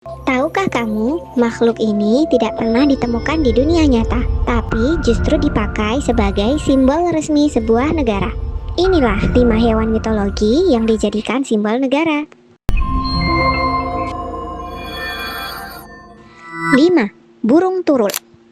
Tahukah kamu, makhluk ini tidak pernah ditemukan di dunia nyata, tapi justru dipakai sebagai simbol resmi sebuah negara. Inilah 5 hewan mitologi yang dijadikan simbol negara. 5. Burung turul.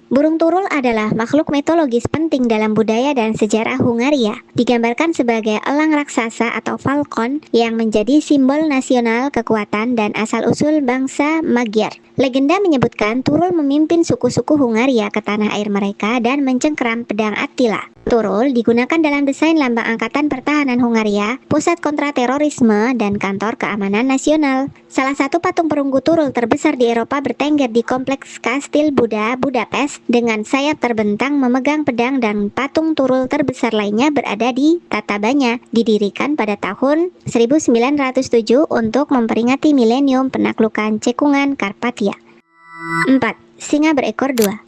Burung turul adalah makhluk mitologis penting dalam budaya dan sejarah Hungaria. Digambarkan sebagai elang raksasa atau falcon yang menjadi simbol nasional kekuatan dan asal-usul bangsa Magyar. Legenda menyebutkan Turul memimpin suku-suku Hungaria ke tanah air mereka dan mencengkeram pedang Attila. Turul digunakan dalam desain lambang Angkatan Pertahanan Hungaria, pusat kontraterorisme, dan kantor keamanan nasional. Salah satu patung perunggu Turul terbesar di Eropa bertengger di kompleks Kastil Buda, Budapest, dengan sayap terbentang memegang pedang, dan patung Turul terbesar lainnya berada di Tatabanya, didirikan pada tahun 1907 untuk memperingati milenium penaklukan cekungan Karpatia. 4. Singa berekor dua.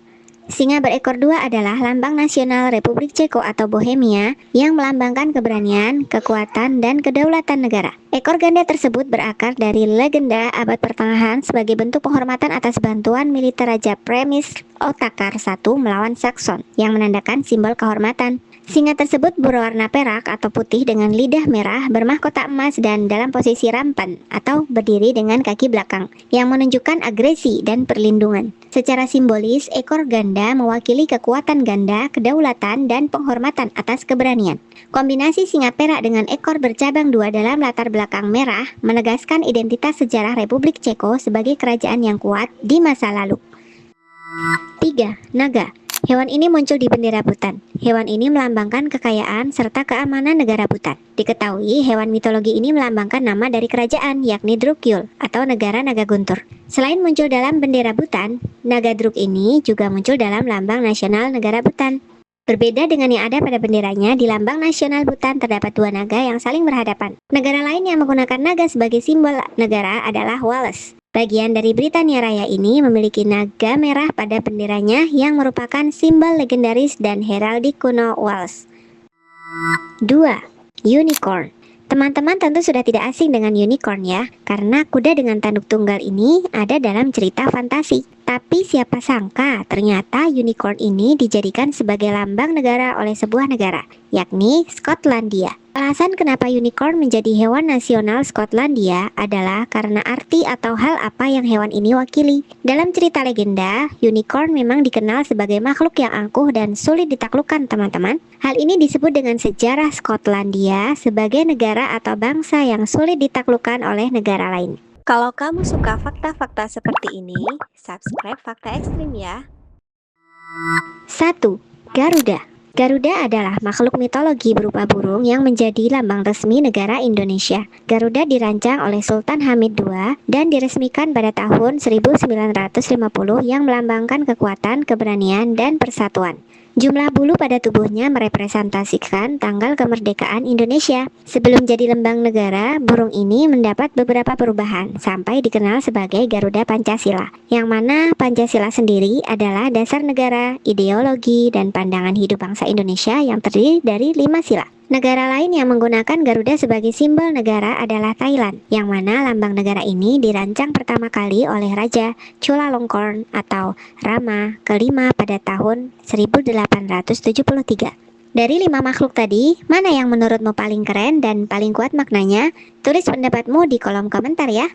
Singa berekor dua adalah lambang nasional Republik Ceko atau Bohemia yang melambangkan keberanian, kekuatan, dan kedaulatan negara. Ekor ganda tersebut berakar dari legenda abad pertengahan sebagai bentuk penghormatan atas bantuan militer Raja Premis Otakar I melawan Saxon, yang menandakan simbol kehormatan. Singa tersebut berwarna perak atau putih dengan lidah merah, bermahkota emas, dan dalam posisi rampan atau berdiri dengan kaki belakang, yang menunjukkan agresi dan perlindungan. Secara simbolis, ekor ganda mewakili kekuatan ganda, kedaulatan, dan penghormatan atas keberanian. Kombinasi singa perak dengan ekor bercabang dua dalam latar belakang merah menegaskan identitas sejarah Republik Ceko sebagai kerajaan yang kuat di masa lalu. 3. Naga. Hewan ini muncul di bendera Bhutan. Hewan ini melambangkan kekayaan serta keamanan negara Bhutan. Diketahui hewan mitologi ini melambangkan nama dari kerajaan, yakni Drukyul atau negara naga guntur. Selain muncul dalam bendera Bhutan, naga Druk ini juga muncul dalam lambang nasional negara Bhutan. Berbeda dengan yang ada pada benderanya, di lambang nasional Bhutan terdapat dua naga yang saling berhadapan. Negara lain yang menggunakan naga sebagai simbol negara adalah Wales. Bagian dari Britania Raya ini memiliki naga merah pada benderanya yang merupakan simbol legendaris dan heraldik kuno Wales. 2. Unicorn. Teman-teman tentu sudah tidak asing dengan unicorn ya, karena kuda dengan tanduk tunggal ini ada dalam cerita fantasi. Tapi siapa sangka ternyata unicorn ini dijadikan sebagai lambang negara oleh sebuah negara, yakni Skotlandia. Alasan kenapa unicorn menjadi hewan nasional Skotlandia adalah karena arti atau hal apa yang hewan ini wakili. Dalam cerita legenda, unicorn memang dikenal sebagai makhluk yang angkuh dan sulit ditaklukkan teman-teman. Hal ini disebut dengan sejarah Skotlandia sebagai negara atau bangsa yang sulit ditaklukkan oleh negara lain. Kalau kamu suka fakta-fakta seperti ini, subscribe Fakta Ekstrim ya. 1. Garuda. Garuda adalah makhluk mitologi berupa burung yang menjadi lambang resmi negara Indonesia. Garuda dirancang oleh Sultan Hamid II dan diresmikan pada tahun 1950 yang melambangkan kekuatan, keberanian, dan persatuan. Jumlah bulu pada tubuhnya merepresentasikan tanggal kemerdekaan Indonesia. Sebelum jadi lambang negara, burung ini mendapat beberapa perubahan sampai dikenal sebagai Garuda Pancasila, yang mana Pancasila sendiri adalah dasar negara, ideologi, dan pandangan hidup bangsa Indonesia yang terdiri dari 5 sila. Negara lain yang menggunakan Garuda sebagai simbol negara adalah Thailand, yang mana lambang negara ini dirancang pertama kali oleh Raja Chulalongkorn atau Rama kelima pada tahun 1873. Dari 5 makhluk tadi, mana yang menurutmu paling keren dan paling kuat maknanya? Tulis pendapatmu di kolom komentar ya.